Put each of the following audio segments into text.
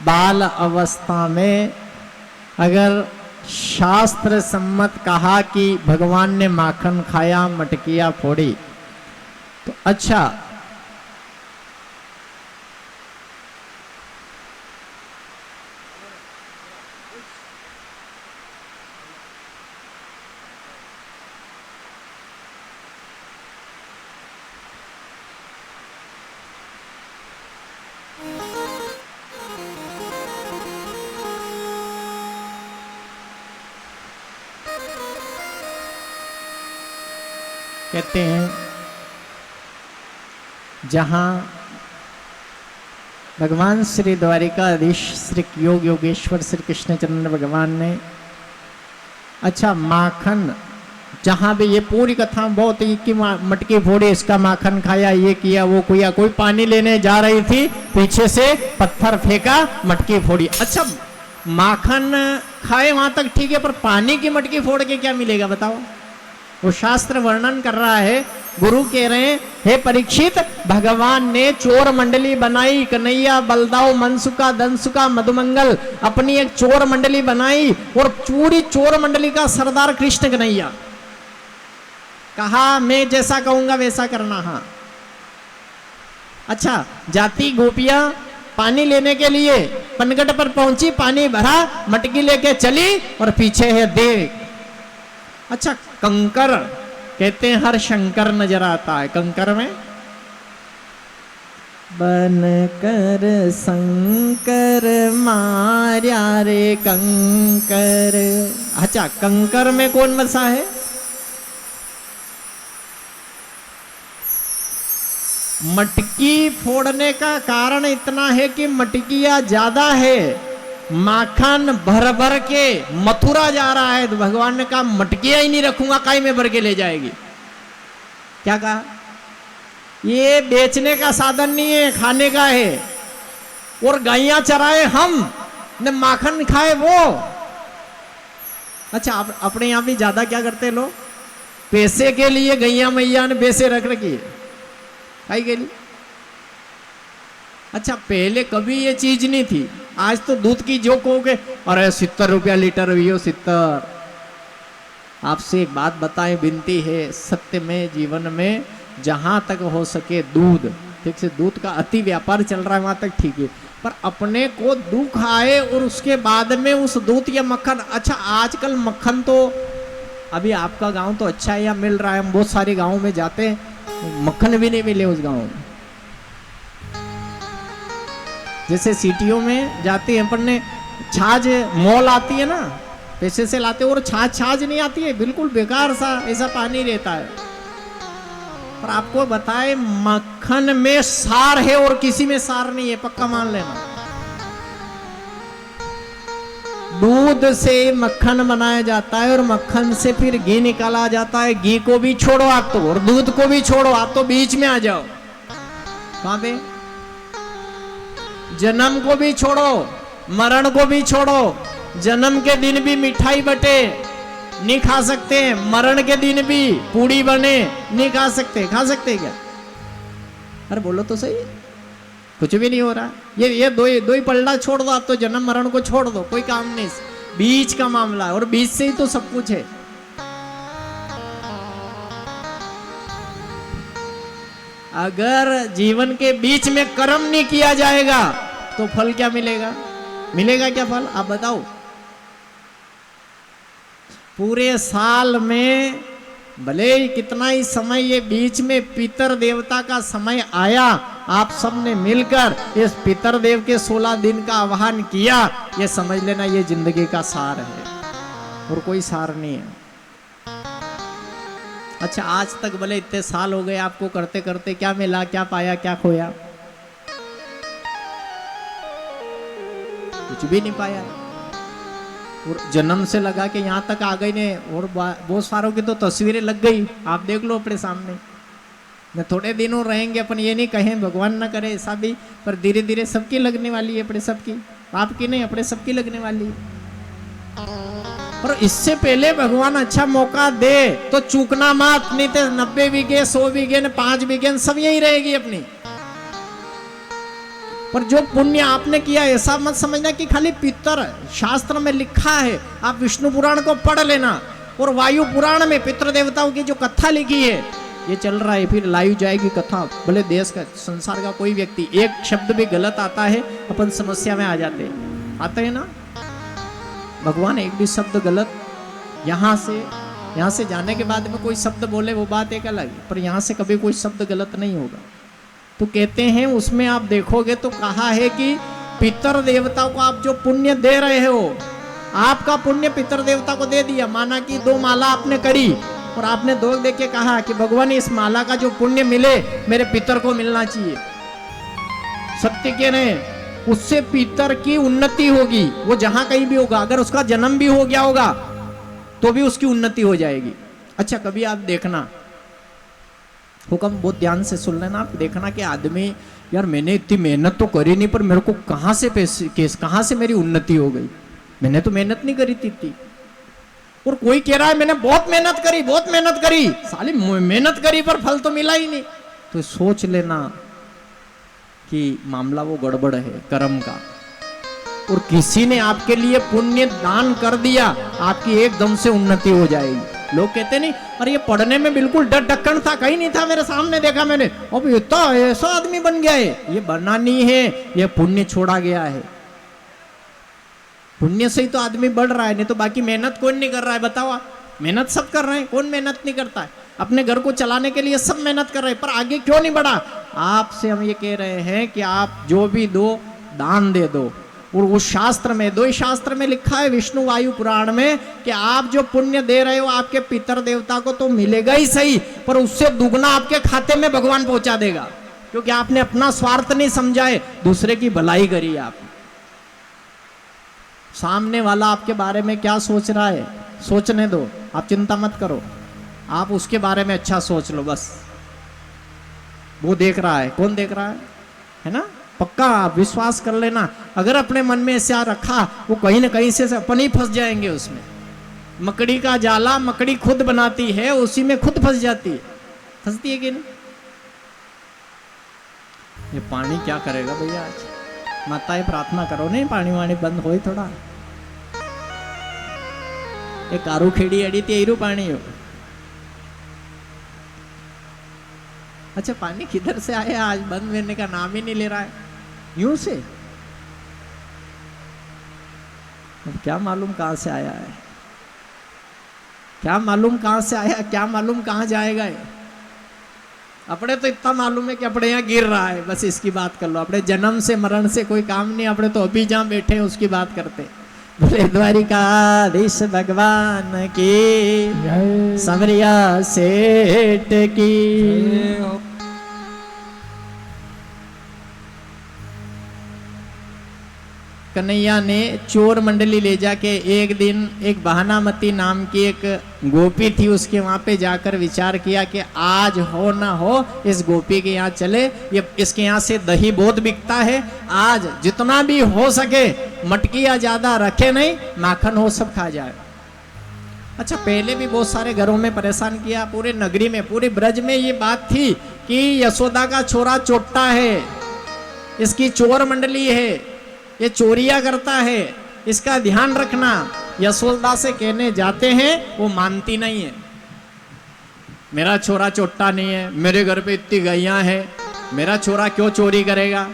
बाल अवस्था में अगर शास्त्र सम्मत कहा कि भगवान ने माखन खाया, मटकियां फोड़ी, तो अच्छा कहते हैं जहां भगवान श्री द्वारिकाधीश श्री योग योगेश्वर श्री कृष्णचंद्र भगवान ने अच्छा माखन, जहां भी ये पूरी कथा बहुत ही कि मटकी फोड़ी, इसका माखन खाया, ये किया, वो किया, कोई पानी लेने जा रही थी, पीछे से पत्थर फेंका, मटकी फोड़ी। अच्छा माखन खाए वहां तक ठीक है, पर पानी की मटकी फोड़ के क्या मिलेगा बताओ? वो शास्त्र वर्णन कर रहा है, गुरु कह रहे हैं, हे परीक्षित, भगवान ने चोर मंडली बनाई, कन्हैया, बलदाऊ, मनसुका, दंसुका, मधुमंगल, अपनी एक चोर मंडली बनाई और पूरी चोर मंडली का सरदार कृष्ण कन्हैया। कहा मैं जैसा कहूंगा वैसा करना। हाँ अच्छा, जाति गोपियां पानी लेने के लिए पनगढ़ पर पहुंची, पानी भरा, मटकी लेके चली और पीछे है देव। अच्छा कंकर, कहते हैं हर शंकर नजर आता है कंकर में, बन कर शंकर मार्या रे कंकर। अच्छा कंकर में कौन बसा है? मटकी फोड़ने का कारण इतना है कि मटकियां ज्यादा है, माखन भर भर के मथुरा जा रहा है, तो भगवान ने कहा मटकियां ही नहीं रखूंगा, काई में भर के ले जाएगी। क्या कहा? ये बेचने का साधन नहीं है, खाने का है। और गायें चराए हम ने माखन खाए वो। अच्छा अपने यहां भी ज्यादा क्या करते लोग, पैसे के लिए गैया मैया ने पैसे रख रखी है, खाई के लिए। अच्छा पहले कभी ये चीज नहीं थी, आज तो दूध की जो कहोगे, अरे 70 रुपया लीटर हुई हो 70। आपसे एक बात बताएं, विनती है, सत्य में जीवन में जहां तक हो सके दूध, ठीक से दूध का अति व्यापार चल रहा है वहां तक ठीक है, पर अपने को दुख आए और उसके बाद में उस दूध या मक्खन। अच्छा आजकल मक्खन तो अभी आपका गांव तो अच्छा है या मिल रहा है, हम बहुत सारे गांवों में जाते हैं, मक्खन भी नहीं मिले उस गांव में। जैसे सिटियों में जाते हैं अपन ने, छाछ मॉल आती है ना, पैसे से लाते, और छाछ नहीं आती है, बिल्कुल बेकार सा ऐसा पानी रहता है। पर आपको बताए मक्खन में सार है और किसी में सार नहीं है, पक्का मान लेना। दूध से मक्खन बनाया जाता है और मक्खन से फिर घी निकाला जाता है। घी को भी छोड़ो आप तो, और दूध को भी छोड़ो, आप तो बीच में आ जाओ। कहां पे? जन्म को भी छोड़ो, मरण को भी छोड़ो। जन्म के दिन भी मिठाई बटे नहीं खा सकते, मरण के दिन भी पूड़ी बने नहीं खा सकते। खा सकते क्या? अरे बोलो तो सही, कुछ भी नहीं हो रहा। ये दो ही पलड़ा छोड़ दो आप तो, जन्म मरण को छोड़ दो, कोई काम नहीं। बीच का मामला है, और बीच से ही तो सब कुछ है। अगर जीवन के बीच में कर्म नहीं किया जाएगा तो फल क्या मिलेगा? मिलेगा क्या फल? आप बताओ। पूरे साल में भले ही कितना ही समय ये बीच में पितर देवता का समय आया, आप सब ने मिलकर इस पितर देव के 16 दिन का आह्वान किया, ये समझ लेना ये जिंदगी का सार है, और कोई सार नहीं है। अच्छा आज तक भले इतने साल हो गए आपको करते करते, क्या मिला, क्या पाया, क्या खोया? कुछ भी नहीं पाया। और जन्म से लगा के यहाँ तक आ गई ने, और बहुत सारों की तो तस्वीरें लग गई, आप देख लो अपने सामने। न थोड़े दिनों रहेंगे, अपन ये नहीं कहें, भगवान ना करे ऐसा भी, पर धीरे धीरे सबकी लगने वाली है, अपने सबकी, आपकी नहीं, अपने सबकी लगने वाली है। और इससे पहले भगवान अच्छा मौका दे तो चूकना मत, नहीं तो 90 बीघे, 100 बीघे, 5 बीघे सब यही रहेगी अपनी। पर जो पुण्य आपने किया ऐसा मत समझना कि खाली पितर शास्त्र में लिखा है। आप विष्णु पुराण को पढ़ लेना और वायु पुराण में पितृ देवताओं की जो कथा लिखी है ये चल रहा है, फिर लाइव जाएगी कथा। भले देश का संसार का कोई व्यक्ति एक शब्द भी गलत आता है अपन समस्या में आ जाते हैं, आते हैं ना। भगवान एक भी शब्द गलत यहाँ से जाने के बाद में कोई शब्द बोले वो बात एक अलग है, पर यहाँ से कभी कोई शब्द गलत नहीं होगा। तो कहते हैं उसमें आप देखोगे तो कहा है कि पितर देवताओं को आप जो पुण्य दे रहे हो, आपका पुण्य पितर देवता को दे दिया। माना कि 2 माला आपने करी और आपने 2 देख के कहा कि भगवान इस माला का जो पुण्य मिले मेरे पितर को मिलना चाहिए। सत्य कह रहे हैं, उससे पितर की उन्नति होगी, वो जहां कहीं भी होगा। अगर उसका जन्म भी हो गया होगा तो भी उसकी उन्नति हो जाएगी। अच्छा कभी आप देखना, हुक्म बहुत ध्यान से सुन लेना, आप देखना कि आदमी यार मैंने इतनी मेहनत तो करी नहीं पर मेरे को कहां से पैसे, कहां से मेरी उन्नति हो गई, मैंने तो मेहनत नहीं करी थी इतनी। और कोई कह रहा है मैंने बहुत मेहनत करी, साली मेहनत करी पर फल तो मिला ही नहीं। तो सोच लेना कि मामला वो गड़बड़ है कर्म का। और किसी ने आपके लिए पुण्य दान कर दिया, आपकी एकदम से उन्नति हो जाएगी। लोग कहते नहीं अरे ये पढ़ने में बिल्कुल डर ढक्कन था, कहीं नहीं था, मेरे सामने देखा मैंने, अब इतना ऐसा आदमी बन गया है। ये बनना नहीं है, ये पुण्य छोड़ा गया है। पुण्य से ही तो आदमी बढ़ रहा है, नहीं तो बाकी मेहनत कौन नहीं कर रहा है बताओ आप। मेहनत सब कर रहे हैं, कौन मेहनत नहीं करता है। अपने घर को चलाने के लिए सब मेहनत कर रहे हैं, पर आगे क्यों नहीं बढ़ा। आपसे हम ये कह रहे हैं कि आप जो भी दो दान दे दो। और उस शास्त्र में, 2 शास्त्र में लिखा है विष्णु वायु पुराण में कि आप जो पुण्य दे रहे हो आपके पितर देवता को तो मिलेगा ही सही, पर उससे दुगना आपके खाते में भगवान पहुंचा देगा, क्योंकि आपने अपना स्वार्थ नहीं समझा है, दूसरे की भलाई करी है आपने। सामने वाला आपके बारे में क्या सोच रहा है सोचने दो, आप चिंता मत करो, आप उसके बारे में अच्छा सोच लो बस। वो देख रहा है, कौन देख रहा है ना। पक्का विश्वास कर लेना, अगर अपने मन में ऐसा रखा वो कहीं ना कहीं से अपन ही फंस जाएंगे उसमें। मकड़ी का जाला मकड़ी खुद बनाती है, उसी में खुद फंस जाती है, फंसती है कि नहीं। ये पानी क्या करेगा भैया, आज माताएं प्रार्थना करो नहीं पानी वानी बंद हो थोड़ा। ये कारू खेड़ी अड़ी तेरू पानी हो। अच्छा पानी किधर से आया, आज बंद होने का नाम ही नहीं ले रहा है, यूं से। अब क्या मालूम कहां से आया है, क्या मालूम कहां से आया, क्या मालूम कहां जाएगा ये। अपने तो इतना मालूम है कि अपने यहाँ गिर रहा है, बस इसकी बात कर लो। अपने जन्म से मरण से कोई काम नहीं, अपने तो अभी जहां बैठे हैं उसकी बात करते। बोले द्वारिकाधीश भगवान की, समरिया सेठ की। कन्हैया ने चोर मंडली ले जाके एक दिन एक बहानामती नाम की एक गोपी थी, उसके वहां पे जाकर विचार किया कि आज हो ना हो इस गोपी के यहाँ चले, ये इसके यहाँ से दही बहुत बिकता है, आज जितना भी हो सके मटकियां ज्यादा रखे नहीं, माखन हो सब खा जाए। अच्छा पहले भी बहुत सारे घरों में परेशान किया, पूरे नगरी में पूरे ब्रज में ये बात थी कि यशोदा का छोरा चोट्टा है, इसकी चोर मंडली है, ये चोरिया करता है, इसका ध्यान रखना। यशोदा से कहने जाते हैं वो मानती नहीं है, मेरा छोरा चोट्टा नहीं है, मेरे घर पे इतनी गैया है, मेरा छोरा क्यों चोरी करेगा।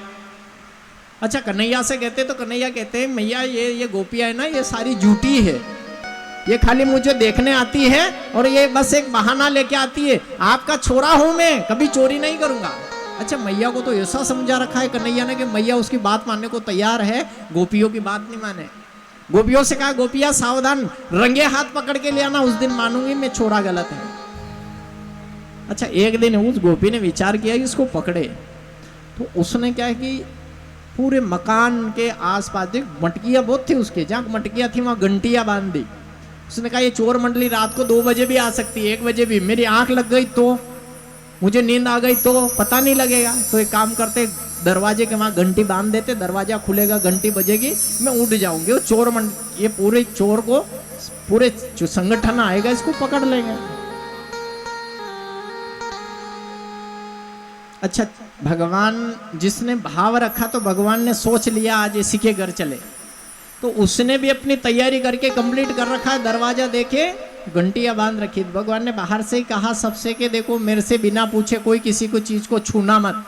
अच्छा कन्हैया से कहते तो कन्हैया कहते हैं मैया ये गोपियां है ना ये सारी झूठी है, ये खाली मुझे देखने आती है और ये बस एक बहाना लेके आती है, आपका छोरा हूं मैं, कभी चोरी नहीं करूंगा। अच्छा मैया को तो ऐसा समझा रखा है कन्हैया ने कि मैया उसकी बात मानने को तैयार है, गोपियों की बात नहीं माने। गोपियों से कहा गोपियां सावधान, रंगे हाथ पकड़ के ले आना, उस दिन मानूंगी मैं छोरा गलत है। अच्छा एक दिन उस गोपी ने विचार किया कि इसको पकड़े, तो उसने क्या है कि पूरे मकान के आसपास देख मटकियां बहुत थी उसके, जहां मटकियां थी वहां घंटियां बांध दी। उसने कहा ये चोर मंडली रात को 2 बजे भी आ सकती है, 1 बजे भी, मेरी आंख लग गई तो, मुझे नींद आ गई तो पता नहीं लगेगा। तो एक काम करते दरवाजे के वहां घंटी बांध देते, दरवाजा खुलेगा घंटी बजेगी मैं उठ जाऊंगी, वो चोर ये पूरे चोर को पूरे जो संगठन आएगा इसको पकड़ लेंगे। अच्छा, भगवान जिसने भाव रखा तो भगवान ने सोच लिया आज इसी के घर चले, तो उसने भी अपनी तैयारी करके कंप्लीट कर रखा है। दरवाजा देखे घंटियां बांध रखी। भगवान ने बाहर से ही कहा सबसे कि देखो मेरे से बिना पूछे कोई किसी को चीज को छूना मत।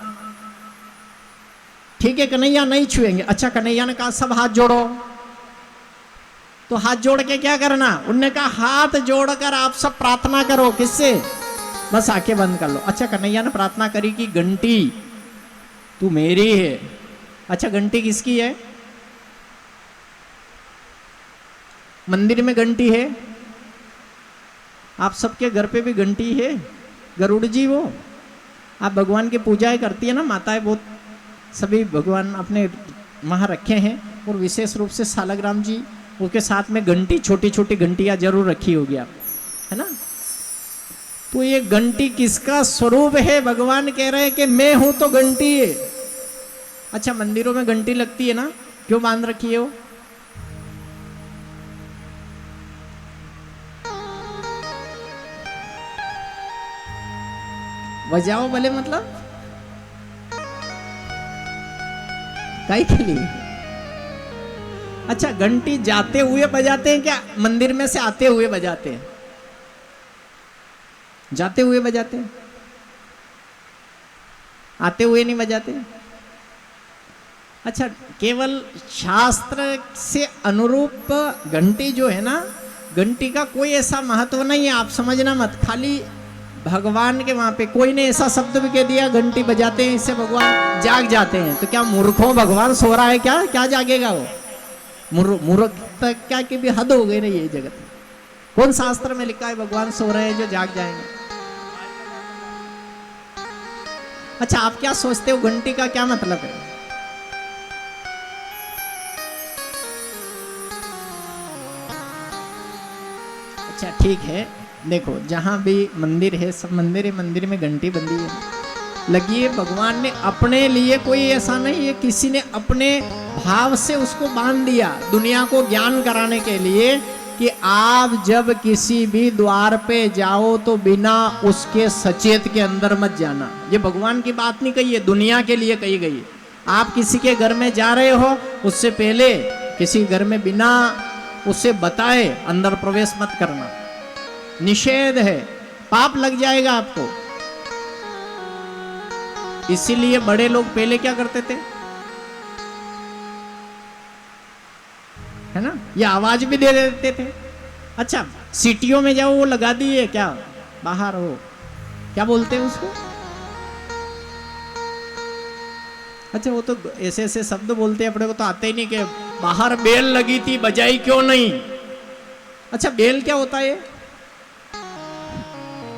ठीक है कन्हैया नहीं छुएंगे। अच्छा, कन्हैया ने कहा सब हाथ जोड़ो। तो हाथ जोड़ के क्या करना? उनने कहा हाथ जोड़कर आप सब प्रार्थना करो। किससे? बस आंखें बंद कर लो। अच्छा, कन्हैया ने प्रार्थना करी कि घंटी तू मेरी है। अच्छा, घंटी किसकी है? मंदिर में घंटी है, आप सबके घर पे भी घंटी है। गरुड़ जी वो आप भगवान की पूजाएं करती है ना माताएं, बहुत सभी भगवान अपने वहां रखे हैं। और विशेष रूप से सालग्राम जी उसके साथ में घंटी, छोटी छोटी घंटियां जरूर रखी होगी आप, है ना। तो ये घंटी किसका स्वरूप है? भगवान कह रहे हैं कि मैं हूं तो घंटी है। अच्छा, मंदिरों में घंटी लगती है ना, क्यों बांध रखी है वो? बजाओ भले, मतलब काहे के लिए? अच्छा, घंटी जाते हुए बजाते हैं क्या? मंदिर में से आते हुए बजाते हैं? जाते हुए बजाते हैं, आते हुए नहीं बजाते। अच्छा, केवल शास्त्र से अनुरूप घंटी जो है ना, घंटी का कोई ऐसा महत्व नहीं है, आप समझना मत। खाली भगवान के वहां पे कोई ने ऐसा शब्द भी कह दिया घंटी बजाते हैं इससे भगवान जाग जाते हैं, तो क्या मूर्खों भगवान सो रहा है क्या? क्या जागेगा वो? मूर्खता की भी हद हो गई ना ये जगत में। कौन शास्त्र में लिखा है भगवान सो रहे हैं जो जाग जाएंगे? अच्छा, आप क्या सोचते हो घंटी का क्या मतलब है? अच्छा ठीक है, देखो जहां भी मंदिर है, सब मंदिर में घंटी बंदी है, लगी है। भगवान ने अपने लिए, कोई ऐसा नहीं है किसी ने अपने भाव से उसको बांध दिया, दुनिया को ज्ञान कराने के लिए कि आप जब किसी भी द्वार पे जाओ तो बिना उसके सचेत के अंदर मत जाना। ये भगवान की बात नहीं कही है, दुनिया के लिए कही गई है। आप किसी के घर में जा रहे हो, उससे पहले किसी घर में बिना उसे बताए अंदर प्रवेश मत करना, निषेध है, पाप लग जाएगा आपको। इसीलिए बड़े लोग पहले क्या करते थे, है ना, ये आवाज भी दे देते थे। अच्छा, सिटियों में जाओ, वो लगा दिए क्या बाहर, हो क्या बोलते हैं उसको? अच्छा, वो तो ऐसे ऐसे शब्द बोलते हैं, अपने को तो आते ही नहीं कि बाहर बेल लगी थी बजाई क्यों नहीं। अच्छा, बेल क्या होता है?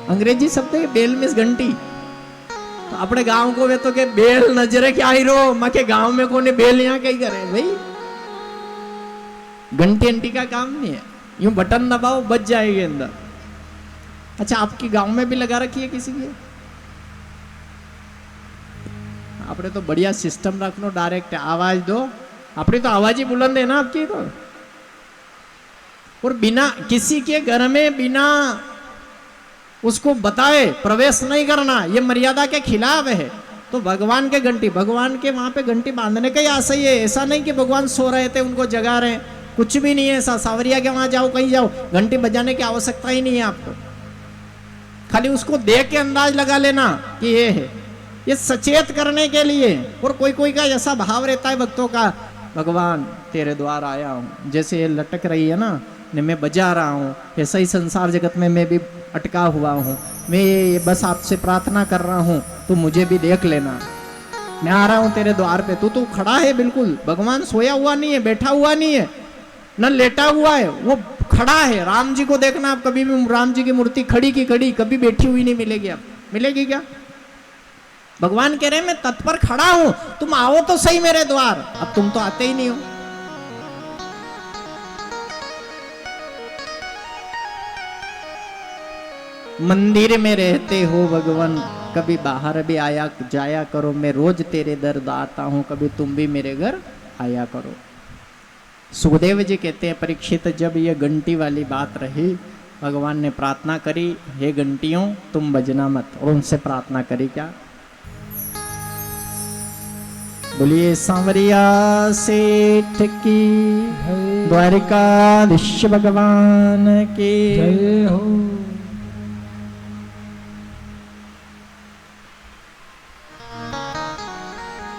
अंग्रेजी शब्द है बेल, मीन्स घंटी। तो अपने गांव को वे तो के बेल नजरे क्या ही रो, मैं के गांव में कोने बेल यहाँ कहीं करे भाई, घंटी अंटी का काम नहीं है, यूं बटन दबाओ बच जाएगी अंदर। अच्छा, आपकी गांव में भी लगा रखी है किसी की? आपने तो बढ़िया सिस्टम रख लो, डायरेक्ट आवाज दो, अपनी तो आवाज ही बुलंद है ना आपकी तो। और बिना किसी के घर में बिना उसको बताए प्रवेश नहीं करना, ये मर्यादा के खिलाफ है। तो भगवान के घंटी, भगवान के वहां पे घंटी बांधने का ही आशय है। ऐसा नहीं कि भगवान सो रहे थे उनको जगा रहे, कुछ भी नहीं है ऐसा। सावरिया के वहां जाओ, कहीं जाओ, घंटी बजाने की आवश्यकता ही नहीं है आपको। खाली उसको देख के अंदाज लगा लेना कि ये है, ये सचेत करने के लिए। और कोई कोई का ऐसा भाव रहता है भक्तों का, भगवान तेरे द्वार आया हूं, जैसे ये लटक रही है ना, मैं बजा रहा हूँ, ऐसा ही संसार जगत में मैं भी अटका हुआ हूँ। मैं बस आपसे प्रार्थना कर रहा हूँ, तो मुझे भी देख लेना, मैं आ रहा हूँ तेरे द्वार पे। तू खड़ा है बिल्कुल, भगवान सोया हुआ नहीं है, बैठा हुआ नहीं है, न लेटा हुआ है, वो खड़ा है। राम जी को देखना आप, कभी भी राम जी की मूर्ति खड़ी की खड़ी, कभी बैठी हुई नहीं मिलेगी। आप मिलेगी क्या? भगवान कह रहे हैं मैं तत्पर खड़ा हूं, तुम आओ तो सही मेरे द्वार। अब तुम तो आते ही नहीं हो। मंदिर में रहते हो भगवान, कभी बाहर भी आया जाया करो, मैं रोज तेरे दर आता हूं, कभी तुम भी मेरे घर आया करो। सुखदेव जी कहते हैं, परीक्षित जब ये घंटी वाली बात रही, भगवान ने प्रार्थना करी, हे घंटियों तुम बजना मत। और उनसे प्रार्थना करी क्या? बोलिए सांवरिया सेठ की, द्वारिकाधीश भगवान की जय हो।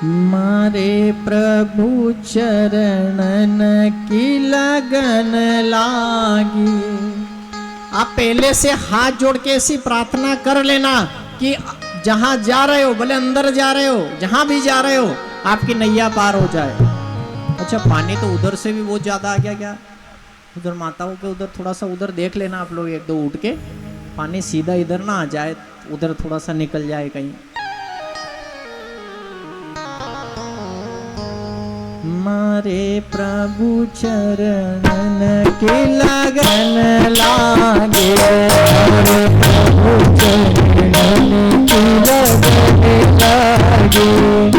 मारे प्रभु चरणन की लगन लागी। आप पहले से हाथ जोड़ के ऐसी प्रार्थना कर लेना कि जहां जा रहे हो, भले अंदर जा रहे हो, जहां भी जा रहे हो, आपकी नैया पार हो जाए। अच्छा, पानी तो उधर से भी बहुत ज्यादा आ गया क्या? उधर माताओं के उधर थोड़ा सा उधर देख लेना आप लोग, एक दो उठ के, पानी सीधा इधर ना आ जाए, उधर थोड़ा सा निकल जाए कहीं। मारे प्रभु चरणन की लगन लागे, मारे प्रभु चरणन की लगन लागे,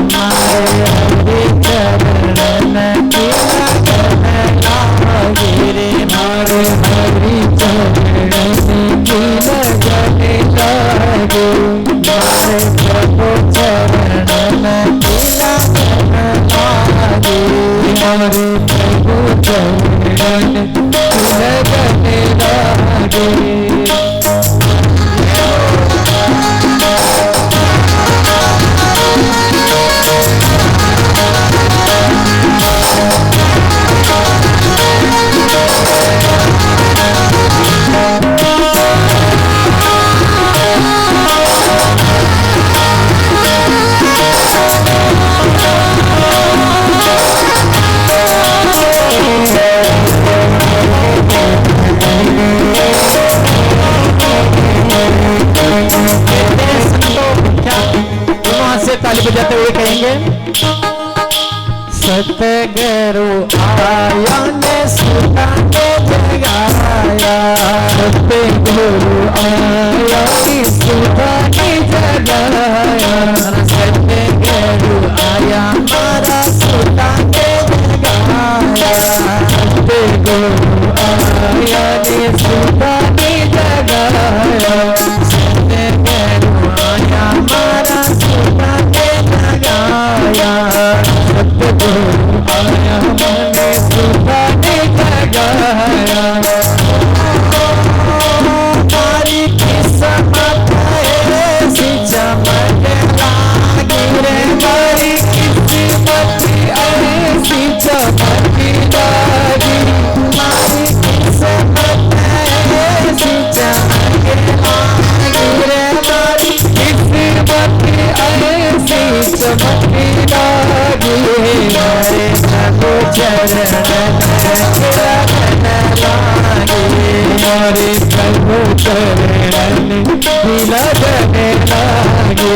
मारे हरि चरणन की लगन लागे रे, मारे हरि चरणन की लगन लागे, मारे प्रभु चरणन की लगन लागे, मारे प्रभु चरणन की लगन लागे। ताली बजाते हुए कहेंगे, सतगुरु आया ने सुता के जगाया, सतगुरु आया ने सुता के जगाया, सतगुरु आया मारा सुता के जगाया, सतगुरु आया ने सुता के जगाया, सतगुरु आया मारा सुता के जगाया, सतगुरु आया मने सुता के जगाया। हमारी किस्मत ऐसी चमक लागी रे, हमारी किस्मत ऐसी चमक लागी, हमारी किस्मत ऐसी चमक लागी रे, हमारी किस्मत ऐसी चमक लागी, मारे प्रभु चरणन की लगन लागी, मारे प्रभु चरणन की लगन लागी।